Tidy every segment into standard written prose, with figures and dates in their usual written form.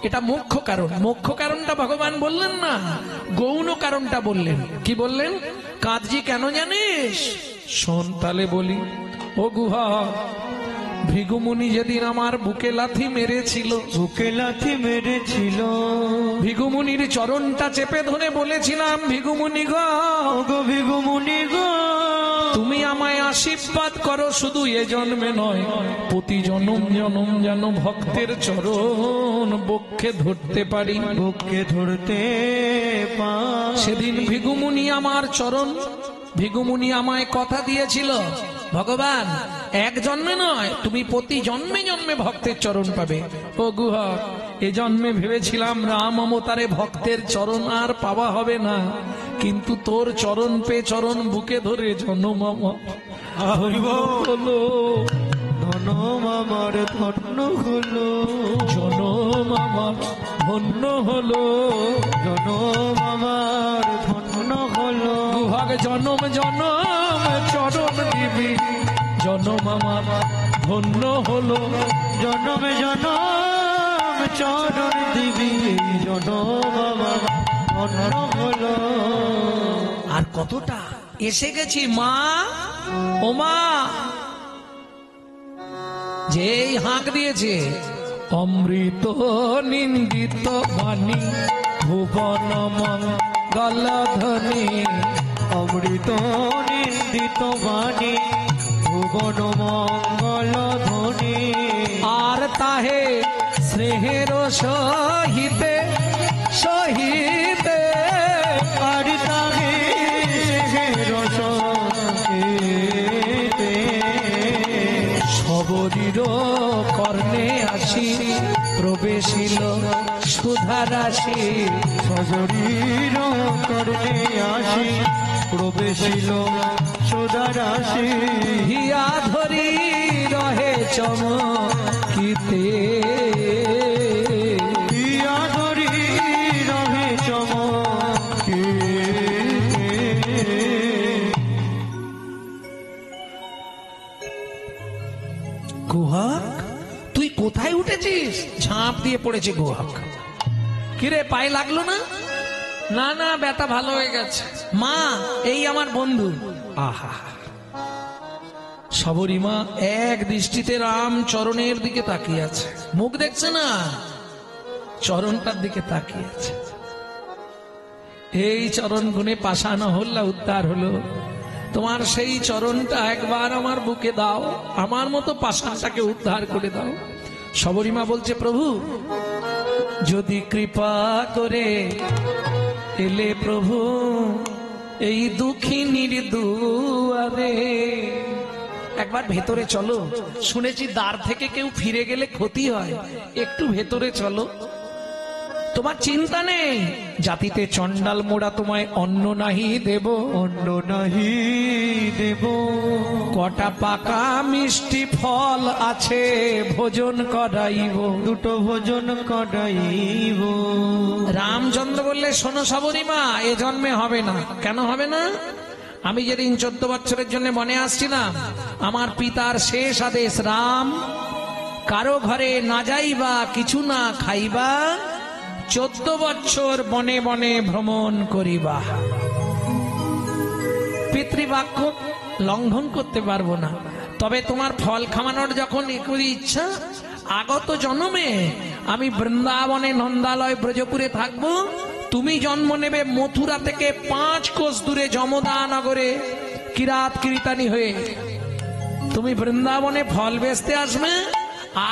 এটা মুখ্য কারণ। মুখ্য কারণটা ভগবান বললেন না, গৌণ কারণটা বললেন। কি বললেন? কাঁদজি কেন জানিস? শোন তালে বলি। ও গুহা, ভৃগুমুনি যেদিন আমার বুকে লাথি মেরেছিল, ভৃগুমুনির চরণটা চেপে ধরে বলেছিলাম, ভৃগুমুনি গো, ভৃগুমুনি গো, তুমি আমায় আশীর্বাদ করো, শুধু এ জন্মে নয়, প্রতি জনম জনম যেন ভক্তের চরণ বক্ষে ধরতে পারি, বুকে ধরতে পারি। সেদিন ভৃগুমুনি আমার চরণ, ভৃগুমুনি আমায় কথা দিয়েছিল, ভগবান এক জন্মে নয়, তুমি প্রতি জন্মে জন্মে ভক্তের চরণ পাবে। ও গুহা, এ জন্মে ভেবেছিলাম রাম অবতারে ভক্তের চরণ আর পাওয়া হবে না, কিন্তু তোর চরণ পে চরণ বুকে ধরে জনম আমার হলো, ধনম আমার ধন্য হলো, জনম আমার ধন্য হলো, জনম আমার ধন্য হলো। গুহাগ জনম জনম চরণ দিবি, জনম আমার ধন্য হলো, জনমে জনম চরণ দিবি, জনম আমার ধন্য হলো। আর কতটা এসে গেছি মা, ও মা, যেই হাঁক দিয়েছে, অমৃত নিন্দিত বাণী ভুবন মঙ্গল ধ্বনি, অমৃত নিন্দিত বাণী ভুবন মঙ্গল ধ্বনি, আর তাহে স্নেহের সহিতে সহিতে, আর তাহে রসিতে, সবরীর কর্ণে আসি প্রবেশিল সুধারাশি, সজরীর কর্ণে আসি প্রবেশিল সুধারাশি, হিয়া ধরি রহে চমকিতে, হিয়া ধরি রহে চমকিতে। গুহাক, তুই কোথায় উঠেছিস? ঝাঁপ দিয়ে পড়েছে গুহাক। কিরে, পায়ে লাগলো না? না না, ব্যথা ভালো হয়ে গেছে। মা, এই আমার বন্ধু। আহা, সবরী মা এক দৃষ্টিতে রাম চরণের দিকে তাকিয়ে আছে, মুখ দেখছে না, চরণটার দিকে তাকিয়ে আছে। এই চরণ গুণে পাষাণ হল্লা উদ্ধার হলো, তোমার সেই চরণটা একবার আমার বুকে দাও, আমার মতো পাষাণটাকে উদ্ধার করে দাও। সবরী মা বলছে, প্রভু যদি কৃপা করে এলে প্রভু এই দুঃখিনীর দুয়ারে, একবার ভেতরে চলো, শুনেছি দ্বার থেকে কেউ ফিরে গেলে ক্ষতি হয়, একটু ভেতরে চলো। তোমার চিন্তা নেই, জাতিতে চণ্ডাল মোড়া তোমায় অন্ন নাহি দেব, অন্ন নাহি দেব, কটা পাকা মিষ্টি ফল আছে ভোজন করাইব, দুটো ভোজন করাইব। রামচন্দ্র বললে, শোনো সবরী মা, এ জন্মে হবে না। কেন হবে না? আমি যেদিন 14 বছরের জন্য বনে আসছিলাম, আমার পিতার শেষ আদেশ, রাম কারো ঘরে না যাইবা, কিছু না খাইবা, 14 বছর বনে বনে ভ্রমণ করিবা। পিতৃবাক্য লঙ্ঘন করতে পারবো না, তবে তোমার ফল খাওয়ানোর যখন একুরি ইচ্ছা, আগত জন্মে আমি বৃন্দাবনে নন্দালয় ব্রজপুরে থাকবো, তুমি জন্ম নেবে মথুরা থেকে 5 কোষ দূরে যমদা নগরে কিরাত কীর্তানি হয়ে, তুমি বৃন্দাবনে ফল বেচতে আসবে।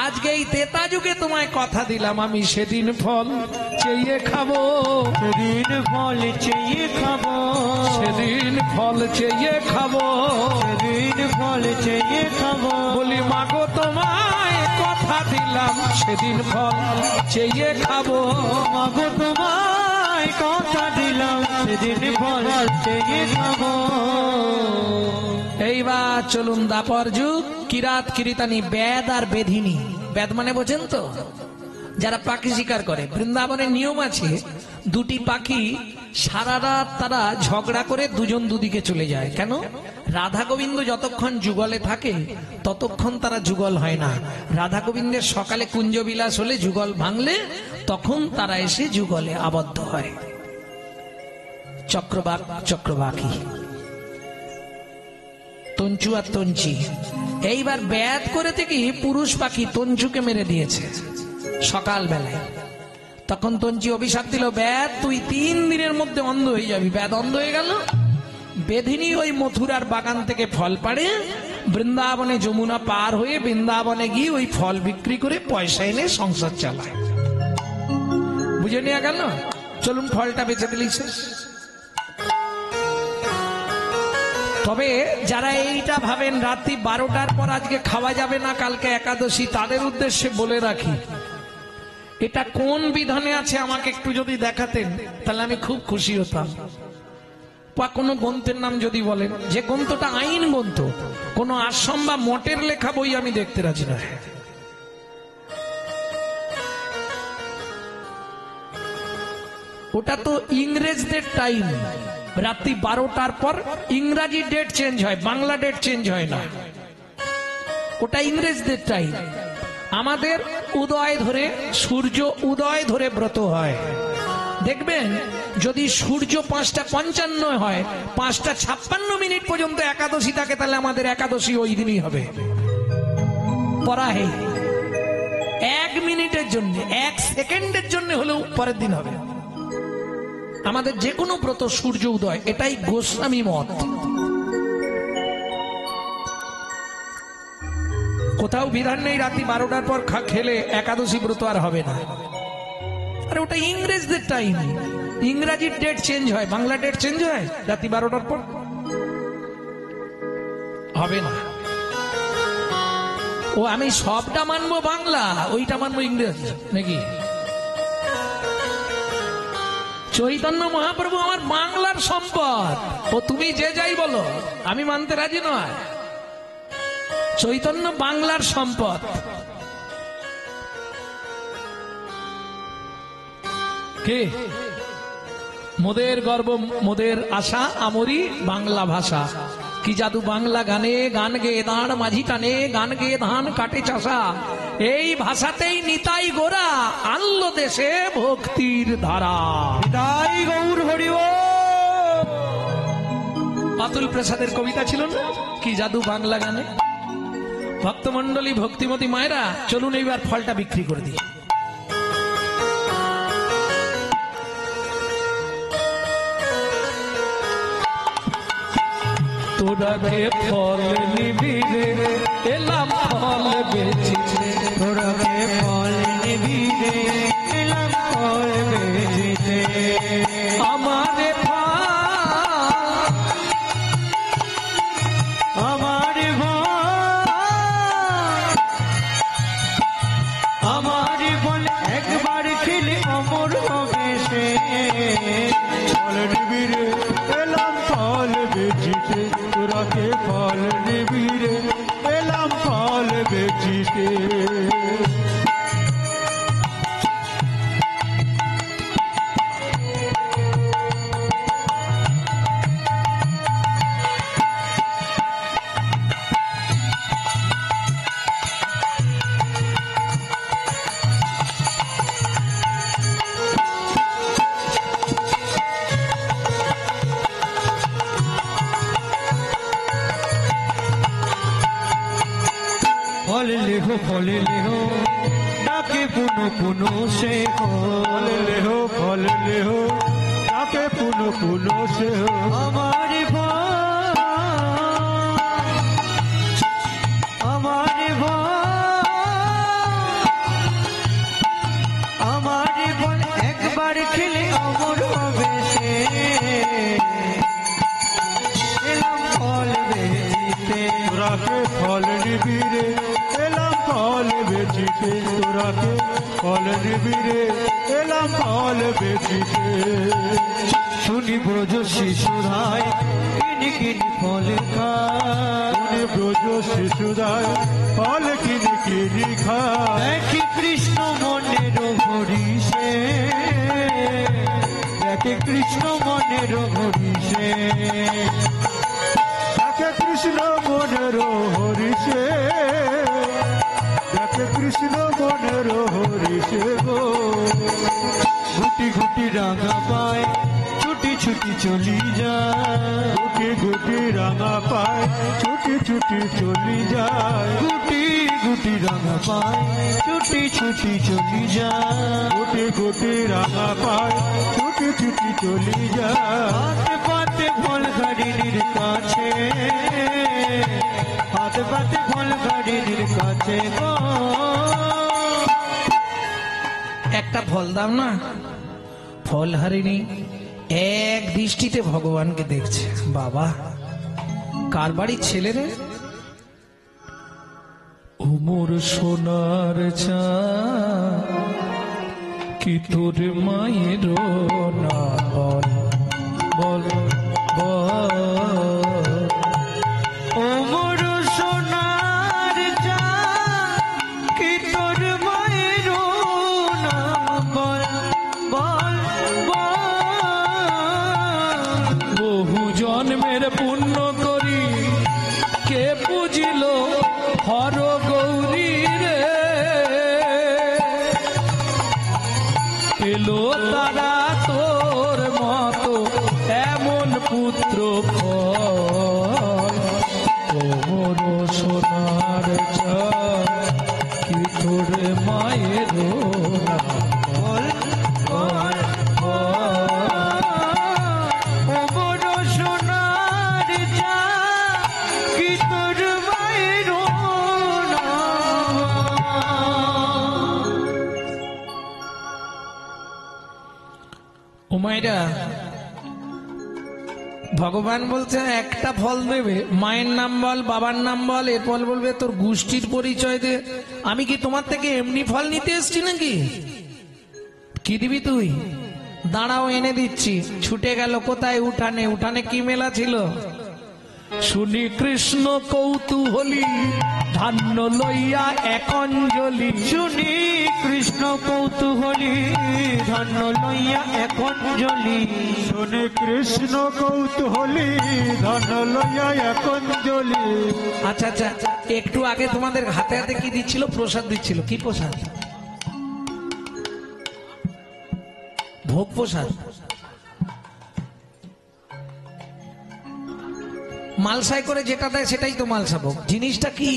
আজকে এই তেতা যুগে তোমায় কথা দিলাম, আমি সেদিন ফল চেয়ে খাবো, সেদিন ফল চেয়ে খাবো, সেদিন ফল চেয়ে খাবো, সেদিন ফল চেয়ে খাবো। বলি মাগো তোমায় কথা দিলাম, সেদিন ফল চেয়ে খাবো, মাগো তোমায় কথা দিলাম, সেদিন ফল চেয়ে খাবো। এইবার চলুন দাপর যুগ, কিরাত কীর্তানি, বেদ আর বেধিনী। বেদ মানে বোঝেন তো, যারা পাখি শিকার করে। বৃন্দাবনের নিয়ম আছে, দুটি পাখি সারা রাত তারা ঝগড়া করে দুজন দুদিকে চলে যায়। কেন? রাধা গোবিন্দ যতক্ষণ যুগলে থাকে ততক্ষণ তারা যুগল হয় না। রাধা গোবিন্দের সকালে কুঞ্জবিলাস হলে, যুগল ভাঙলে, তখন তারা এসে যুগলে আবদ্ধ হয়। চক্রবাক চক্রবাকী, তঞ্চু আর তঞ্চি। এইবার ব্যাত করে থেকে পুরুষ পাখি তঞ্চুকে মেরে দিয়েছে সকাল বেলায়। তখন তঞ্চি অভিশাপ দিল, ব্যাত তুই 3 দিনের মধ্যে অন্ধ হয়ে যাবি। ব্যাত অন্ধ হয়ে গেল। বেধিনী ওই মথুরার বাগান থেকে ফল পাড়ে বৃন্দাবনে যমুনা পার হয়ে বৃন্দাবনে গিয়ে ওই ফল বিক্রি করে পয়সা এনে সংসার চালায়। বুঝে নেওয়া গেল? চলুন ফলটা বেচে দিলি শেষ। তবে যারা এইটা ভাবেন রাত্রি 12টার পর আজকে খাওয়া যাবে না, কালকে একাদশী, তাদের উদ্দেশ্যে বলে রাখি, এটা কোন বিধানে আছে আমাকে একটু যদি দেখাতেন তাহলে আমি খুব খুশি হতাম। বা কোনো গ্রন্থের নাম যদি বলেন, যে গ্রন্থটা আইন গ্রন্থ, কোন আশ্রম বা মঠের লেখা বই আমি দেখতে রাজি না। ওটা তো ইংরেজদের টাইম, রাত্রি 12টার পর ইংরাজি ডেট চেঞ্জ হয়, বাংলা ডেট চেঞ্জ হয় না। ওটা ইংরেজদের টাইম। আমাদের উদয় ধরে, সূর্য উদয় ধরে ব্রত হয়। দেখবেন যদি সূর্য 5:55 হয়, 5:56 পর্যন্ত একাদশী থাকে, তাহলে আমাদের একাদশী ওই দিনই হবে। পরাহে 1 মিনিটের জন্য, 1 সেকেন্ডের জন্য হলেও পরের দিন হবে। আমাদের যে কোনো ব্রত সূর্য উদয়, এটাই গোস্বামী মত। কোথাও বিধান নেই রাত্রি 12টার পর খেলে একাদশী ব্রত আর হবে না। আরে ওটা ইংরেজদের টাইম, ইংরাজির ডেট চেঞ্জ হয়, বাংলা ডেট চেঞ্জ হয় রাত্রি 12টার পর, হবে না। ও আমি সবটা মানবো বাংলা, ওইটা মানবো ইংরেজ নাকি? চৈতন্য মহাপ্রভু আমার বাংলার সম্পদ, ও তুমি যে যাই বলো আমি মানতে রাজি নয়। চৈতন্য বাংলার সম্পদ। কে মোদের গর্ব, মোদের আশা, আমরি বাংলা ভাষা। কি জাদু বাংলা গানে, গান গেয়ে দাঁড় মাঝি টানে, গান গেয়ে ধান কাটে চাষা। এই ভাষাতেই নিতাই গোরা আনলো দেশে ভক্তির ধারা। নিতাই গৌর হরি বল। অতুল প্রসাদের কবিতা ছিল না, কি জাদু বাংলা গানে। ভক্তমন্ডলী, ভক্তিমতী মায়েরা, চলুন এইবার ফলটা বিক্রি করে দিই। তোরা কে ফল নিবি রে, এলাম ফল বেচিতে। তোরা কে ফল নিবি রে, এলাম ফল বেচিতে। আমারে আমার আমার বল একবার খেলে অমর হবে সে। ফল নিবি রে, এলাম ফল বেচিতে। তোরা কে ফল নিবি রে, এলাম ফল বেচিতে। ফল লেহো, ফল লেহো, ডাকে পুনো পুনো সে। ফল লেহো, ফল লেহো, ডাকে পুনো পুনো সে। আমার আমার আমার বল একবার খেলে অমর হবে সে। এলাম ফল বেচিতে। তোরা কে ফল নিবি রে, এলাম ফল বেচিতে। তোরা কে ফল নিবি রে, এলাম ফল বেচিতে। শুনি ব্রজ শিশুরায় কিনি কিনি ফল খায়। শুনি ব্রজ শিশুরায় ফল কিনি কিনি খায়। দেখি কৃষ্ণ মনের হরিষে, দেখি কৃষ্ণ মনের হরিষে। দেখে কৃষ্ণ মনের হরিষে, দেখে কৃষ্ণ মনের হরিষে গো। ঘুটি ঘুটি রাঙা পায় ছুটি ছুটি চলি যায়, ঘুটি ঘুটি রাঙা পায় ছুটি ছুটি চলি যায়, ঘুটি ঘুটি রাঙা পায় ছুটি ছুটি চলি যায়, ঘুটি ঘুটি রাঙা পায় ছুটি ছুটি চলি যায়। হাতে পাতে ফল গাড়ির কাছে, হাতে পাতে ফল গাড়ির কাছে গো। একটা ফল দাও না। ফল হারিনি এক দৃষ্টিতে ভগবানকে দেখছে। বাবা, কার বাড়ির ছেলে রে? ওমর সোনার চা কি তোর মায়ের না, বল বল বল। ওমর সোনার চা কি তোর মায়ের নাম, বল বল বল। বহু জন্মের পুণ্য করি কে বুঝিল হর গৌরী রে, পেল তারা তোর মতো এমন পুত্র ফল। ওমর সোনার চাঁদ কি তোর মায়ের নাম, বল বল ওমর সোনার চা কি তোর মায়ের নাম। ও মায়েরা, ভগবান বলছে একটা ফল দেবে, মায়ের নাম বল, বাবার নাম বল, এরপর বলবে তোর গোষ্ঠীর পরিচয় দে। আমি কি তোমার থেকে এমনি ফল নিতে এসছি নাকি? কি দিবি তুই? দাঁড়াও এনে দিচ্ছি। ছুটে গেল কোথায়? উঠানে। উঠানে কি মেলা ছিল? শুনি কৃষ্ণ কৌতূহলী ধান্য লইয়া এক অঞ্জলি, শুনি কৃষ্ণ কৌতূহলী ধন্য লইয়া এক অঞ্জলি, শুনি কৃষ্ণ কৌতূহলী ধন্য লইয়া এক অঞ্জলি। আচ্ছা আচ্ছা, একটু আগে তোমাদের হাতে হাতে কি দিচ্ছিল? প্রসাদ দিচ্ছিল। কি প্রসাদ? ভোগ প্রসাদ। মালসায় করে যেটা দেয় সেটাই তো মালসা ভোগ। জিনিসটা কি?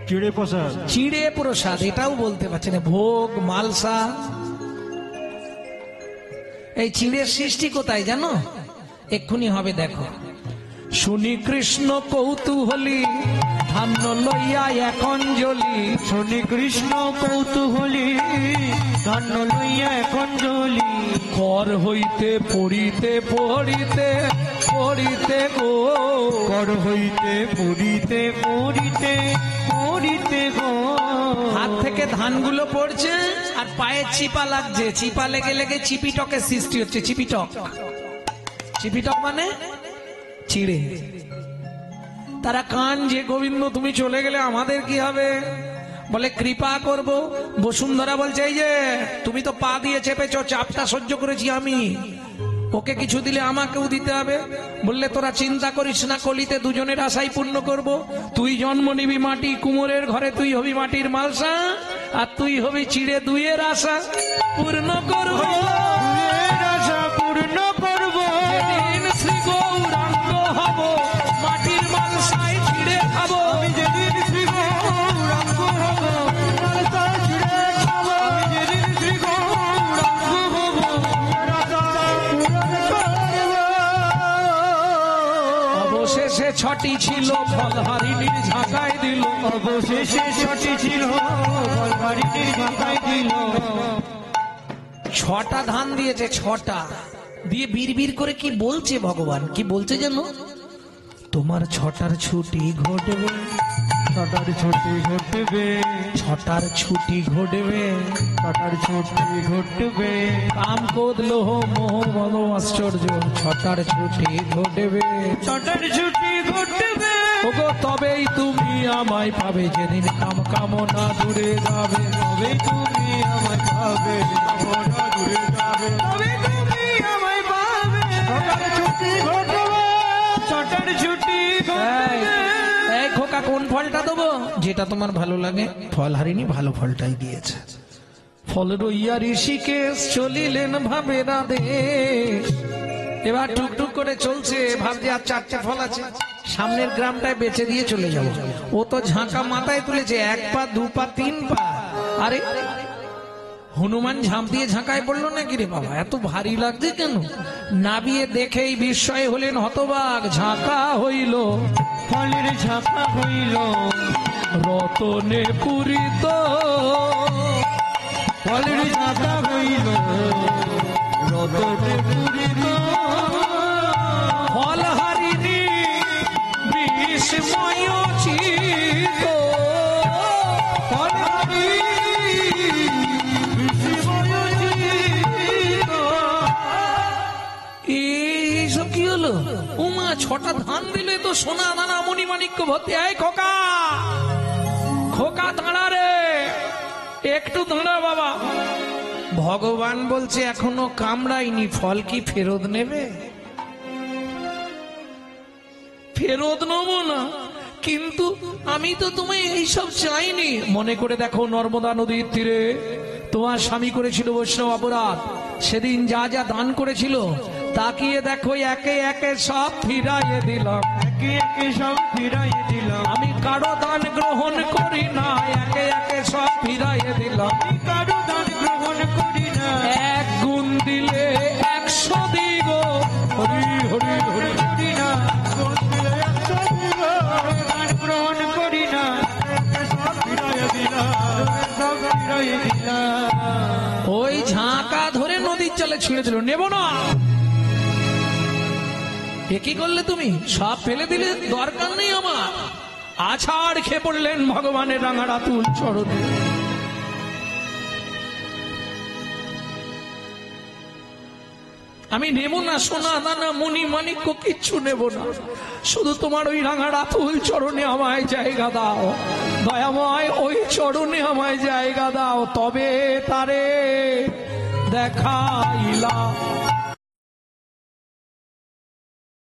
চিড়ে প্রসাদ। চিড়ে প্রসাদ, এটাও বলতে পারছে না। ভোগ, মালসা। এই চিড়ের সৃষ্টি কোথায় জানো? এক্ষুনি হবে, দেখো। শুনি কৃষ্ণ কৌতূহলী ধান্য লইয়া এক অঞ্জলি, শুনি কৃষ্ণ কৌতূহলী ধন্য লইয়া এক অঞ্জলি, কর হইতে পড়িতে পড়িতে পড়িতে গো, কর হইতে পড়িতে পড়িতে পড়িতে গো। হাত থেকে ধানগুলো পড়ছে আর পায়ে চিপা লাগছে। চিপা লেগে লেগে চিপিটকের সৃষ্টি হচ্ছে। চিপিটক, চিপিটক মানে চিড়ে। তারা কান যে গোবিন্দ তুমি চলে গেলে আমাদের কি হবে? বলে কৃপা করব। বসুন্ধরা বলছে এই যে তুমি তো পা দিয়ে চেপেছ, চাপটা সহ্য করেছি আমি, ওকে কিছু দিলে আমাকেও দিতে হবে। বললে তোরা চিন্তা করিস না, কলিতে দুজনের আশাই পূর্ণ করব। তুই জন্ম নিবি মাটি কুমোরের ঘরে, তুই হবি মাটির মালসা, আর তুই হবি চিড়ে দুইয়ের আশা পূর্ণ করব। দুইয়ের আশা পূর্ণ করব। যেদিন শ্রী গৌরাঙ্গ হব, মাটির মালসায় চিড়ে খাবো। আমি যেদিন শ্রী গৌরাঙ্গ হব, মালসায় চিড়ে খাবো। আমি যেদিন শ্রী গৌরাঙ্গ হব, আশা পূরণ করব। অবশেষে ছটি ছিল ফলহারিণীর ঝাঁকায় দিল, অবশেষে ছটি ছিল ফলহারিণীর ঝাঁকায় দিল। ছটা ধান দিয়েছে, ছটা দিয়ে বিড়বিড় করে কি বলছে ভগবান? কি বলছে জানো? তোমার ছটার ছুটি ঘটবে, ছটার ছুটি ঘটবে, ছটার ছুটি ঘটবে, ছটার ছুটি ঘটবে। কাম ক্রোধ লোহ মোহ মদ আশ্চর্য, ছটার ছুটি ঘটবে, ছটার ছুটি ঘটবে। ওগো তবেই তুমি আমায় পাবে, যেদিন কাম কামনা দূরে যাবে। তবে তুমি আমায় পাবে, কামনা দূরে যাবে। তবে তুমি আমায় পাবে। ছটার ছুটি ঘটবে, ছটার এই খোকা কোন ফলটা দেবো? যেটা তোমার ভালো লাগে। ফল হারিনি, ভালো ফলটাই দিয়েছে। ফল রইয়া ঋষিকেশ চলিলেন ভাবেরা দেশ। এবার টুকটুক করে চলছে, ভাবছে আর 4টে ফল আছে, সামনের গ্রামটায় বেচে দিয়ে চলে যাবো। ও তো ঝাঁকা মাথায় তুলেছে, 1 পা 2 পা 3 পা। আরে হনুমান ঝাঁপ দিয়ে ঝাঁকায় পড়লো নাকি রে বাবা? এত ভারী লাগছে কেন? নাবিয়ে দেখেই বিস্ময় হলেন হতবাক। ঝাঁকা হইল, ফলের ঝাঁকা হইল, রতনে পুরিত। ফলের ঝাঁকা হইল, রতনে পূরিত। ফল হারিনি বিস্ময় চিত। ফল হারিনি বিস্ময় চিত। এইসব কি হলো? উমা 6টা ধান দিলে তো সোনা দানা মণিমাণিক্য ভর্তি। এই খোকা, খোকা দাঁড়া রে, একটু দাঁড়া বাবা। ভগবান বলছে এখনো কামড়াইনি, ফল কি ফেরত নেবে? ফেরত নেবো না, কিন্তু আমি তো তোমায় এইসব চাইনি। মনে করে দেখো, নর্মদা নদীর তীরে তোমার স্বামী করেছিল বৈষ্ণব অপরাধ। সেদিন যা যা দান করেছিল তাকিয়ে দেখো, একে একে সব ফিরাইয়ে দিলাম। একে একে সব ফিরাইয়ে দিলাম। আমি কারো দান গ্রহণ করি না, একে একে সব ফিরাইয়ে দিলাম। আমি কারো দান গ্রহণ করি না। 1 গুণ দিলে 100 দিব। হরি হরি হরি করি না, দান গ্রহণ করি না। সব ফিরাইয়ে দিলাম, সব ফিরাইয়ে দিলাম। ওই ঝাঁকা ধরে নদীর জলে ছিঁড়ে দিল, নেব না। এ কি করলে তুমি? সব ফেলে দিলে, দরকার নেই আমার। আছাড় খেয়ে পড়লেন ভগবানের রাঙা তুল চরণে। আমি নেব না সোনা দানা মণি মাণিক্য, কিচ্ছু নেব না। শুধু তোমার ওই রাঙা রাতুল চরণে আমায় জায়গা দাও। দয়াময়, ওই চরণে আমায় জায়গা দাও, তবে তারে দেখাইলা